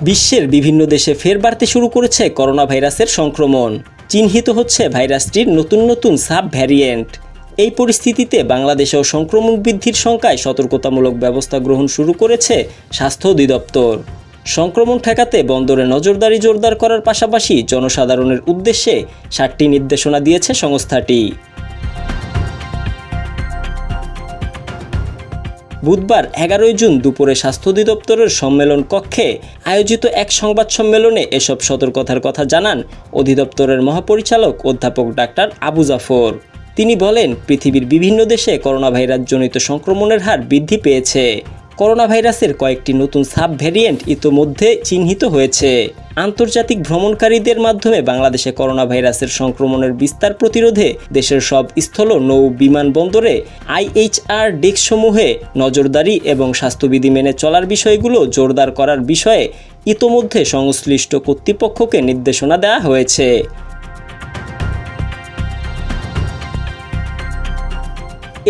বিশ্বের বিভিন্ন দেশে ফের বাড়তে শুরু করেছে করোনা ভাইরাসের সংক্রমণ। চিহ্নিত হচ্ছে ভাইরাসটির নতুন নতুন সাব ভ্যারিয়েন্ট। এই পরিস্থিতিতে বাংলাদেশেও সংক্রমণ বৃদ্ধির শঙ্কায় সতর্কতামূলক ব্যবস্থা গ্রহণ শুরু করেছে স্বাস্থ্য অধিদপ্তর। সংক্রমণ ঠেকাতে বন্দরে নজরদারি জোরদার করার পাশাপাশি জনসাধারণের উদ্দেশ্যে 7টি নির্দেশনা দিয়েছে সংস্থাটি। বুধবার 11 জুন দুপুরে স্বাস্থ্য অধিদপ্তরের সম্মেলন কক্ষে আয়োজিত এক সংবাদ সম্মেলনে এসব সতর্কতার কথা জানান অধিদপ্তরের মহাপরিচালক অধ্যাপক ডাক্তার আবু জাফর। তিনি বলেন, পৃথিবীর বিভিন্ন দেশে করোনা ভাইরাসজনিত সংক্রমণের হার বৃদ্ধি পেয়েছে। করোনা ভাইরাসের কয়েকটি নতুন সাব ভ্যারিয়েন্ট ইতোমধ্যে চিহ্নিত হয়েছে। আন্তর্জাতিক ভ্রমণকারীদের মাধ্যমে বাংলাদেশে করোনা ভাইরাসের সংক্রমণের বিস্তার প্রতিরোধে দেশের সব স্থল নৌ বিমানবন্দরে IHR ডেস্কসমূহে নজরদারি এবং স্বাস্থ্যবিধি মেনে চলার বিষয়গুলো জোরদার করার বিষয়ে ইতোমধ্যে সংশ্লিষ্ট কর্তৃপক্ষকে নির্দেশনা দেওয়া হয়েছে।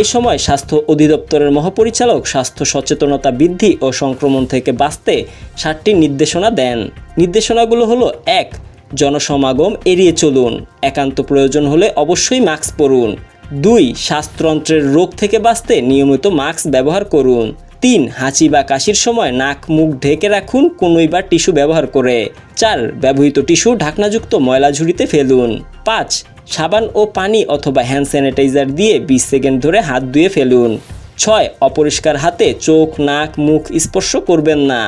এ সময় স্বাস্থ্য অধিদপ্তরের মহাপরিচালক স্বাস্থ্য সচেতনতা বৃদ্ধি ও সংক্রমণ থেকে বাঁচতে 7টি নির্দেশনা দেন। নির্দেশনাগুলো হলো: 1. জনসমাগম এড়িয়ে চলুন, একান্ত প্রয়োজন হলে অবশ্যই মাস্ক পরুন। 2. শ্বাসতন্ত্রের রোগ থেকে বাঁচতে নিয়মিত মাস্ক ব্যবহার করুন। 3. হাঁচি বা কাশির সময় নাক মুখ ঢেকে রাখুন কনুই বা টিস্যু ব্যবহার করে। 4. ব্যবহৃত টিস্যু ঢাকনাযুক্ত ময়লা ঝুড়িতে ফেলুন। 5. সাবান ও পানি অথবা হ্যান্ড স্যানিটাইজার দিয়ে 20 সেকেন্ড ধরে হাত ধুয়ে ফেলুন। 6. অপরিষ্কার হাতে চোখ, নাক, মুখ স্পর্শ করবেন না।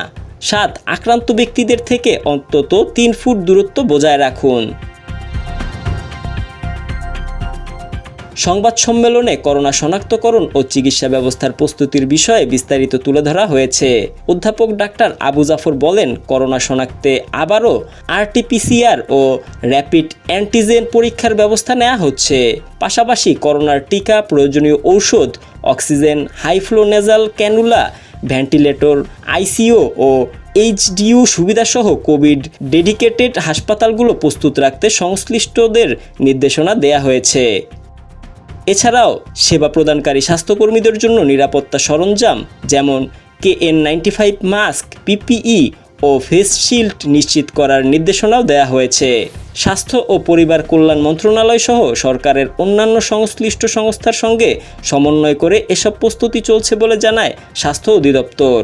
7. আক্রান্ত ব্যক্তিদের থেকে অন্তত 3 ফুট দূরত্ব বজায় রাখুন। সংবাদ সম্মেলনে করোনা শনাক্তকরণ ও চিকিৎসা ব্যবস্থার প্রস্তুতির বিষয়ে বিস্তারিত তুলে ধরা হয়েছে। অধ্যাপক ডাক্তার আবু জাফর বলেন, করোনা শনাক্তে আবারও RT-PCR ও র্যাপিড অ্যান্টিজেন পরীক্ষার ব্যবস্থা নেওয়া হচ্ছে। পাশাপাশি করোনার টিকা, প্রয়োজনীয় ঔষধ, oxygen, high flow nasal cannula, ventilator, ICU ও HDU সুবিধাসহ কোভিড ডেডিকেটেড হাসপাতালগুলো প্রস্তুত রাখতে সংশ্লিষ্টদের নির্দেশনা দেয়া হয়েছে। এছাড়াও সেবা প্রদানকারী স্বাস্থ্যকর্মীদের জন্য নিরাপত্তা সরঞ্জাম যেমন KN95 মাস্ক, PPE ও ফেস শিল্ড নিশ্চিত করার নির্দেশনাও দেওয়া হয়েছে। স্বাস্থ্য ও পরিবার কল্যাণ মন্ত্রণালয় সহ সরকারের অন্যান্য সংশ্লিষ্ট সংস্থার সঙ্গে সমন্বয় করে এসব প্রস্তুতি চলছে বলে জানায় স্বাস্থ্য অধিদপ্তর।